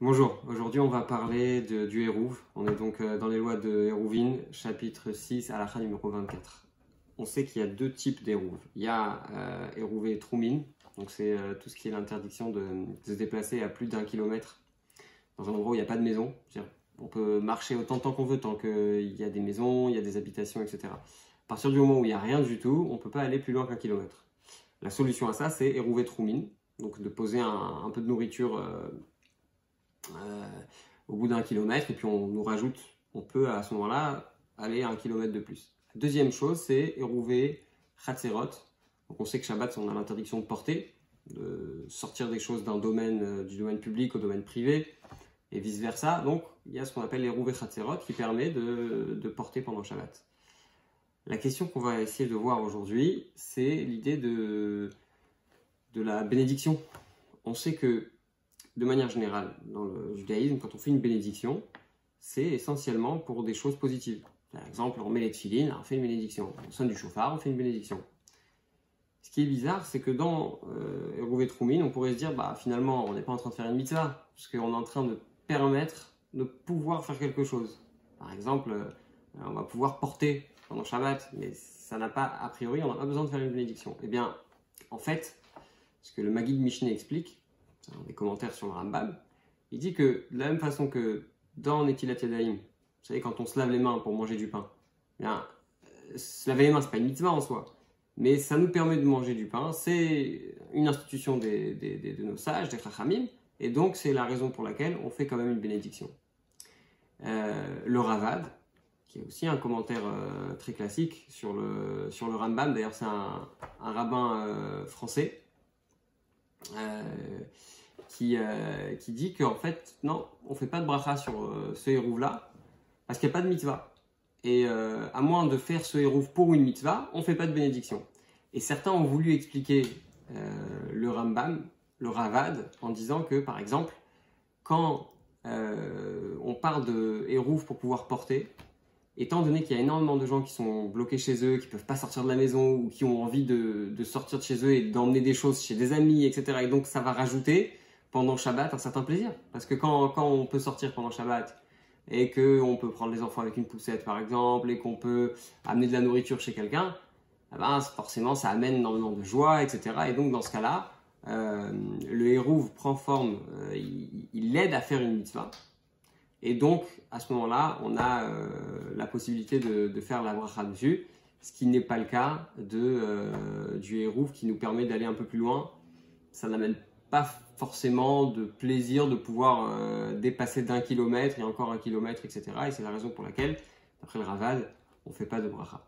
Bonjour, aujourd'hui on va parler du Hérouv. On est donc dans les lois de Hérouvine, chapitre 6, halakha numéro 24. On sait qu'il y a deux types d'Hérouv. Il y a Hérouvé Troumin, donc c'est tout ce qui est l'interdiction de se déplacer à plus d'1 kilomètre dans un endroit où il n'y a pas de maison. On peut marcher autant de temps qu'on veut, tant qu'il y a des maisons, il y a des habitations, etc. À partir du moment où il n'y a rien du tout, on ne peut pas aller plus loin qu'1 kilomètre. La solution à ça, c'est Hérouvé Troumin, donc de poser un peu de nourriture au bout d'1 kilomètre, et puis on nous rajoute, on peut à ce moment-là aller à 1 kilomètre de plus. La deuxième chose, c'est Hérouvé Chatzerot. Donc on sait que Shabbat, on a l'interdiction de porter, de sortir des choses d'un domaine, du domaine public au domaine privé, et vice-versa. Donc il y a ce qu'on appelle l'Hérouvé Chatzerot qui permet de porter pendant Shabbat. La question qu'on va essayer de voir aujourd'hui, c'est l'idée de la bénédiction. On sait que de manière générale, dans le judaïsme, quand on fait une bénédiction, c'est essentiellement pour des choses positives. Par exemple, on met les tefilines, on fait une bénédiction. On sonne du chauffard, on fait une bénédiction. Ce qui est bizarre, c'est que dans Hérouvé Troumin, on pourrait se dire, finalement, on n'est pas en train de faire une mitzvah, parce qu'on est en train de permettre de pouvoir faire quelque chose. Par exemple, on va pouvoir porter pendant Shabbat, mais ça n'a pas, a priori, on n'a pas besoin de faire une bénédiction. Eh bien, en fait, ce que le Maggid Mishneh explique, dans des commentaires sur le Rambam, il dit que de la même façon que dans Netilat Yadayim, vous savez, quand on se lave les mains pour manger du pain, se laver les mains, c'est pas une mitzvah en soi, mais ça nous permet de manger du pain, c'est une institution de nos sages, des Chachamim, et donc c'est la raison pour laquelle on fait quand même une bénédiction. Le Ravad, qui est aussi un commentaire très classique sur le Rambam, d'ailleurs c'est un rabbin français, qui dit qu'en fait, non, on ne fait pas de bracha sur ce hérouv-là, parce qu'il n'y a pas de mitzvah. Et à moins de faire ce hérouv pour une mitzvah, on ne fait pas de bénédiction. Et certains ont voulu expliquer le Rambam, le Ravad, en disant que, par exemple, quand on parle de hérouv pour pouvoir porter, étant donné qu'il y a énormément de gens qui sont bloqués chez eux, qui ne peuvent pas sortir de la maison, ou qui ont envie de sortir de chez eux et d'emmener des choses chez des amis, etc. Et donc ça va rajouter pendant Shabbat un certain plaisir. Parce que quand on peut sortir pendant Shabbat, et qu'on peut prendre les enfants avec une poussette par exemple, et qu'on peut amener de la nourriture chez quelqu'un, forcément ça amène énormément de joie, etc. Et donc dans ce cas-là, le hérouv prend forme, il aide à faire une mitzvah. Et donc, à ce moment-là, on a la possibilité de faire la bracha dessus, ce qui n'est pas le cas du hérouv qui nous permet d'aller un peu plus loin. Ça n'amène pas forcément de plaisir de pouvoir dépasser d'1 kilomètre et encore 1 kilomètre, etc. Et c'est la raison pour laquelle, d'après le Ravad, on ne fait pas de bracha.